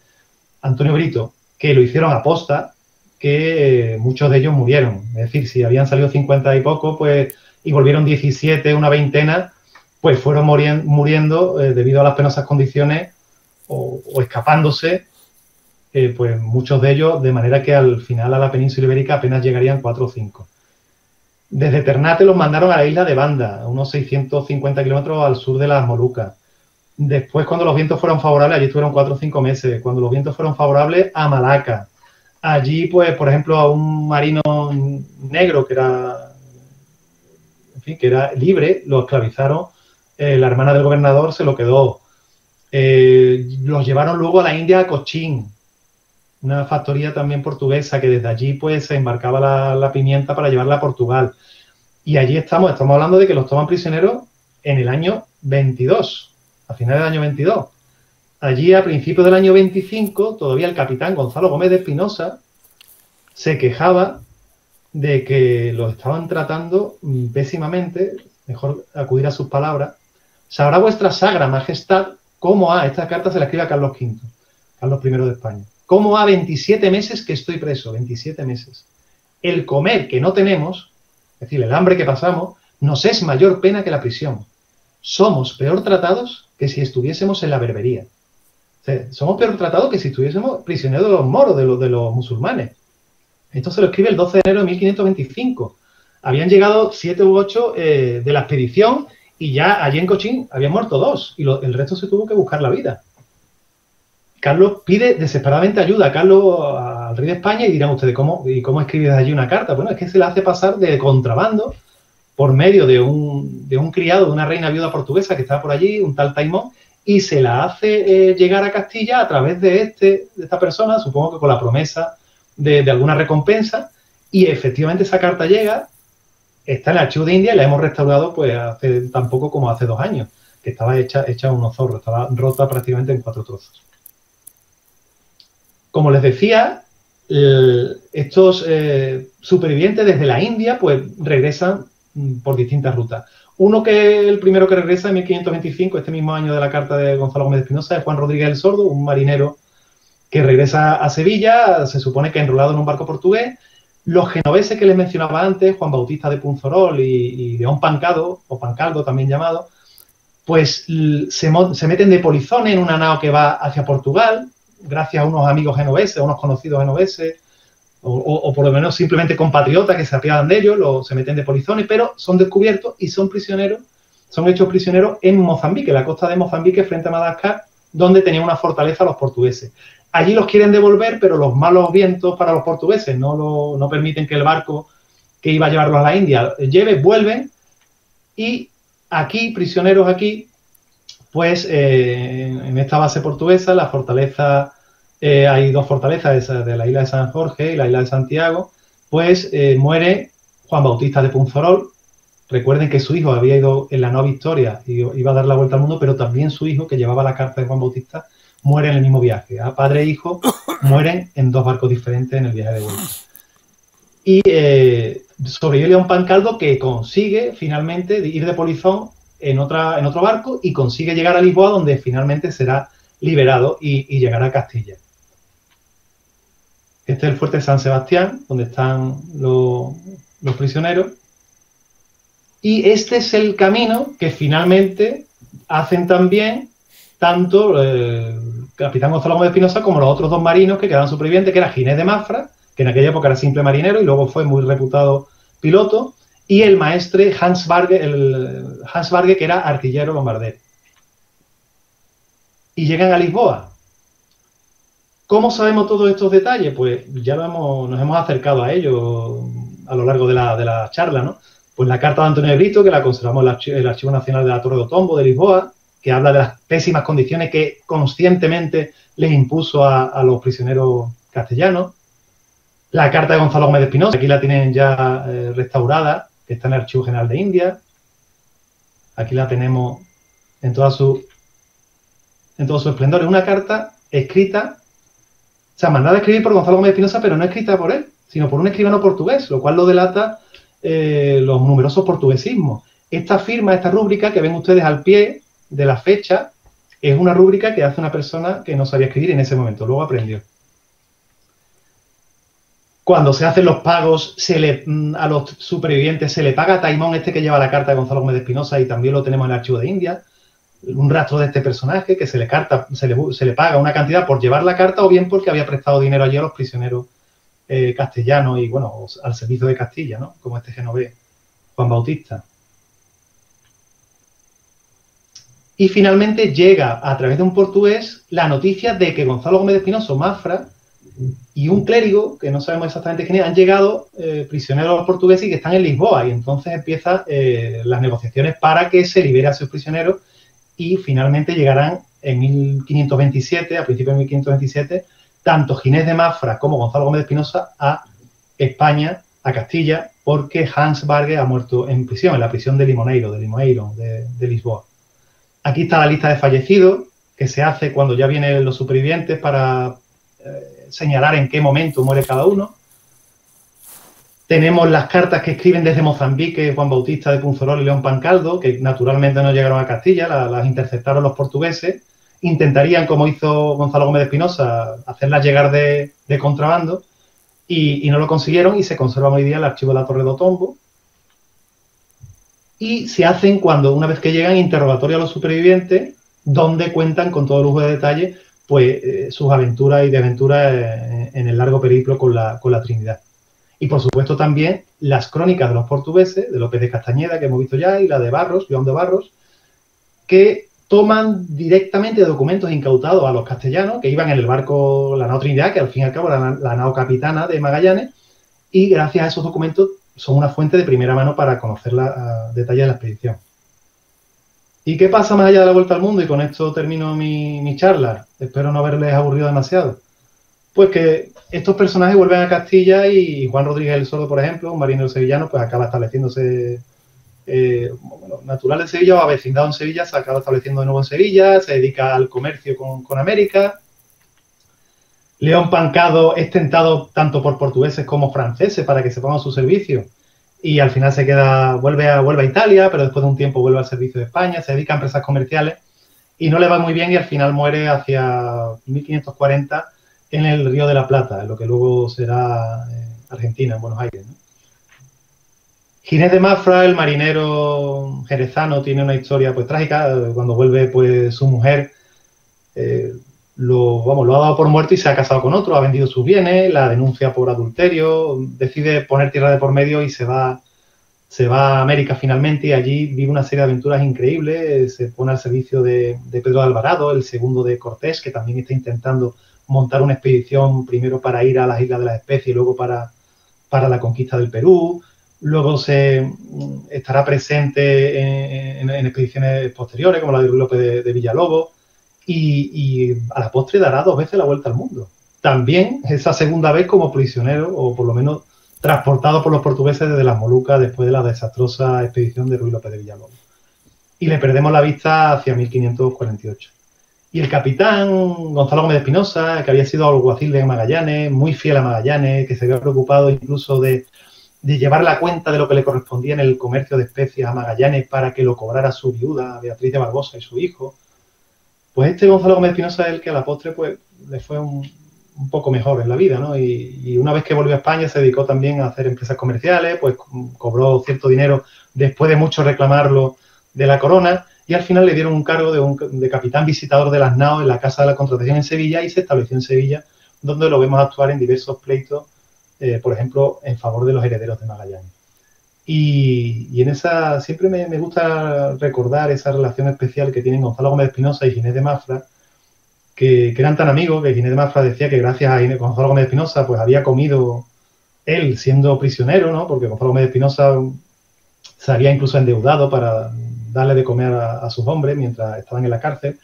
Antonio Brito, que lo hicieron a posta, que muchos de ellos murieron. Es decir, si habían salido 50 y poco, pues, y volvieron 17, una veintena, pues fueron muriendo debido a las penosas condiciones o escapándose, pues muchos de ellos, de manera que al final a la península ibérica apenas llegarían 4 o 5. Desde Ternate los mandaron a la isla de Banda, a unos 650 kilómetros al sur de las Molucas. Después, cuando los vientos fueron favorables, allí estuvieron 4 o 5 meses. Cuando los vientos fueron favorables, a Malaca. Allí, pues, por ejemplo, a un marino negro que era libre, lo esclavizaron. La hermana del gobernador se lo quedó. Los llevaron luego a la India, a Cochín, una factoría también portuguesa, que desde allí pues se embarcaba la pimienta para llevarla a Portugal. Y allí estamos hablando de que los toman prisioneros en el año 22, a finales del año 22. Allí, a principios del año 25, todavía el capitán Gonzalo Gómez de Espinosa se quejaba de que los estaban tratando pésimamente, mejor acudir a sus palabras. Sabrá vuestra sagra majestad cómo esta carta se la escribe a Carlos V, Carlos I de España. Cómo 27 meses que estoy preso, 27 meses. El comer que no tenemos, es decir, el hambre que pasamos, nos es mayor pena que la prisión. Somos peor tratados que si estuviésemos en la berbería. O sea, somos peor tratados que si estuviésemos prisioneros de los moros, de los musulmanes. Esto se lo escribe el 12 de enero de 1525. Habían llegado 7 u 8 de la expedición y ya allí en Cochín habían muerto 2 y el resto se tuvo que buscar la vida. Carlos pide desesperadamente ayuda al rey de España y dirán ustedes, ¿cómo escribes allí una carta? Bueno, es que se la hace pasar de contrabando por medio de un criado de una reina viuda portuguesa que estaba por allí, un tal Taimón, y se la hace llegar a Castilla a través de esta persona, supongo que con la promesa de alguna recompensa, y efectivamente esa carta llega, está en el archivo de India y la hemos restaurado pues hace tan poco como hace 2 años, que estaba hecha unos zorros, estaba rota prácticamente en 4 trozos. Como les decía, estos supervivientes desde la India pues regresan por distintas rutas. Uno que el primero que regresa en 1525, este mismo año de la carta de Gonzalo Gómez de Espinosa, es Juan Rodríguez el Sordo, un marinero que regresa a Sevilla, se supone que enrolado en un barco portugués. Los genoveses que les mencionaba antes, Juan Bautista de Punzorol y León Pancado, o Pancaldo también llamado, pues se meten de polizones en una nao que va hacia Portugal, gracias a unos amigos genoveses, a unos conocidos genoveses, o por lo menos simplemente compatriotas que se apiadan de ellos, se meten de polizones, pero son descubiertos y son prisioneros, son hechos prisioneros en Mozambique, en la costa de Mozambique, frente a Madagascar, donde tenían una fortaleza los portugueses. Allí los quieren devolver, pero los malos vientos para los portugueses no permiten que el barco que iba a llevarlos a la India vuelven, y aquí, prisioneros aquí, pues en esta base portuguesa, la fortaleza, hay dos fortalezas, esa de la isla de San Jorge y la isla de Santiago, pues muere Juan Bautista de Punzorol. Recuerden que su hijo había ido en la nao Victoria y iba a dar la vuelta al mundo, pero también su hijo, que llevaba la carta de Juan Bautista, muere en el mismo viaje. Padre e hijo mueren en dos barcos diferentes en el viaje de vuelta. Y sobrevive León Pancaldo, que consigue finalmente ir de polizón en otro barco y consigue llegar a Lisboa, donde finalmente será liberado y llegará a Castilla. Este es el fuerte de San Sebastián, donde están los prisioneros. Y este es el camino que finalmente hacen también tanto el capitán Gonzalo Gómez de Espinosa como los otros dos marinos que quedaban supervivientes, que era Ginés de Mafra, que en aquella época era simple marinero y luego fue muy reputado piloto, y el maestre Hans Barge, que era artillero bombardero. Y llegan a Lisboa. ¿Cómo sabemos todos estos detalles? Pues ya nos hemos acercado a ello a lo largo de la charla, ¿no? Pues la carta de Antonio de Brito, que la conservamos en el Archivo Nacional de la Torre do Tombo de Lisboa, que habla de las pésimas condiciones que conscientemente les impuso a los prisioneros castellanos. La carta de Gonzalo Gómez de Espinosa, aquí la tienen ya restaurada, que está en el Archivo General de India. Aquí la tenemos en todo su esplendor. Es una carta escrita, o sea, mandada a escribir por Gonzalo Gómez de Espinosa, pero no escrita por él, sino por un escribano portugués, lo cual lo delata los numerosos portuguesismos. Esta firma, esta rúbrica que ven ustedes al pie de la fecha, es una rúbrica que hace una persona que no sabía escribir en ese momento, luego aprendió. Cuando se hacen los pagos, a los supervivientes se le paga a Taimón, este que lleva la carta de Gonzalo Gómez de Espinosa, y también lo tenemos en el Archivo de India, un rastro de este personaje, que se le paga una cantidad por llevar la carta, o bien porque había prestado dinero allí a los prisioneros castellanos y, bueno, al servicio de Castilla, ¿no? Como este genovés, Juan Bautista. Y finalmente llega, a través de un portugués, la noticia de que Gonzalo Gómez de Espinosa, Mafra, y un clérigo, que no sabemos exactamente quién es, han llegado prisioneros portugueses y que están en Lisboa. Y entonces empiezan las negociaciones para que se libere a esos prisioneros, y finalmente llegarán en 1527, a principios de 1527, tanto Ginés de Mafra como Gonzalo Gómez de Espinosa a España, a Castilla, porque Hans Barge ha muerto en prisión, en la prisión de Limoeiro, de Lisboa. Aquí está la lista de fallecidos, que se hace cuando ya vienen los supervivientes para señalar en qué momento muere cada uno. Tenemos las cartas que escriben desde Mozambique Juan Bautista de Punzorol y León Pancaldo, que naturalmente no llegaron a Castilla, las interceptaron los portugueses. Intentarían, como hizo Gonzalo Gómez de Espinosa, hacerlas llegar de contrabando, y no lo consiguieron, y se conservan hoy día en el Archivo de la Torre do Tombo. Y se hacen, una vez que llegan, interrogatorios a los supervivientes, donde cuentan con todo lujo de detalle pues sus aventuras y desventuras en el largo periplo con la Trinidad. Y por supuesto también las crónicas de los portugueses, de López de Castañeda, que hemos visto ya, y la de Barros, João de Barros, que toman directamente documentos incautados a los castellanos que iban en el barco, la nao Trinidad, que al fin y al cabo era la nao capitana de Magallanes, y gracias a esos documentos son una fuente de primera mano para conocer detalles de la expedición. ¿Y qué pasa más allá de la vuelta al mundo? Y con esto termino mi charla. Espero no haberles aburrido demasiado. Pues que estos personajes vuelven a Castilla, y Juan Rodríguez el Sordo, por ejemplo, un marinero sevillano, pues acaba estableciéndose natural de Sevilla o avecindado en Sevilla, se acaba estableciendo de nuevo en Sevilla, se dedica al comercio con América. León Pancado es tentado tanto por portugueses como franceses para que se pongan a su servicio, y al final vuelve a Italia, pero después de un tiempo vuelve al servicio de España, se dedica a empresas comerciales y no le va muy bien y al final muere hacia 1540 en el Río de la Plata, en lo que luego será Argentina, en Buenos Aires, ¿no? Ginés de Mafra, el marinero jerezano, tiene una historia pues trágica. Cuando vuelve, pues su mujer lo ha dado por muerto y se ha casado con otro, ha vendido sus bienes, la denuncia por adulterio, decide poner tierra de por medio y se va a América finalmente y allí vive una serie de aventuras increíbles, se pone al servicio de Pedro de Alvarado, el segundo de Cortés, que también está intentando montar una expedición primero para ir a las Islas de las Especies y luego para la conquista del Perú. Luego estará presente en expediciones posteriores, como la de Ruy López de Villalobos, y a la postre dará 2 veces la vuelta al mundo. También esa segunda vez como prisionero, o por lo menos transportado por los portugueses desde las Molucas después de la desastrosa expedición de Ruy López de Villalobos. Y le perdemos la vista hacia 1548. Y el capitán Gonzalo Gómez de Espinosa, que había sido alguacil de Magallanes, muy fiel a Magallanes, que se había preocupado incluso de llevar la cuenta de lo que le correspondía en el comercio de especias a Magallanes para que lo cobrara su viuda, Beatriz de Barbosa, y su hijo. Pues este Gonzalo Gómez de Espinosa es el que a la postre pues, le fue un poco mejor en la vida, ¿no? Y una vez que volvió a España se dedicó también a hacer empresas comerciales, pues cobró cierto dinero después de mucho reclamarlo de la corona y al final le dieron un cargo de capitán visitador de las naos en la Casa de la Contratación en Sevilla y se estableció en Sevilla, donde lo vemos actuar en diversos pleitos, por ejemplo, en favor de los herederos de Magallanes. Y en esa siempre me gusta recordar esa relación especial que tienen Gonzalo Gómez de Espinosa y Ginés de Mafra, que eran tan amigos que Ginés de Mafra decía que gracias a Gonzalo Gómez de Espinosa pues había comido él siendo prisionero, ¿no? Porque Gonzalo Gómez de Espinosa se había incluso endeudado para darle de comer a sus hombres mientras estaban en la cárcel.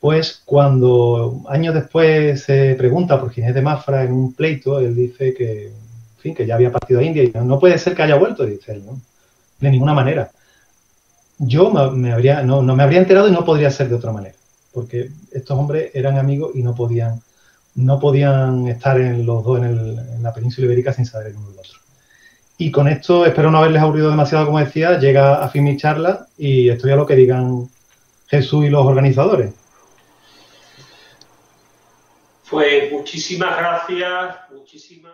Pues cuando años después se pregunta por Ginés de Mafra en un pleito, él dice que, en fin, que ya había partido a India y no puede ser que haya vuelto, dice él, ¿no? De ninguna manera. Yo no me habría enterado y no podría ser de otra manera, porque estos hombres eran amigos y no podían estar los dos en la península ibérica sin saber el uno del otro. Y con esto, espero no haberles aburrido demasiado, como decía, llega a fin mi charla y estoy a lo que digan Jesús y los organizadores. Pues muchísimas gracias, muchísimas.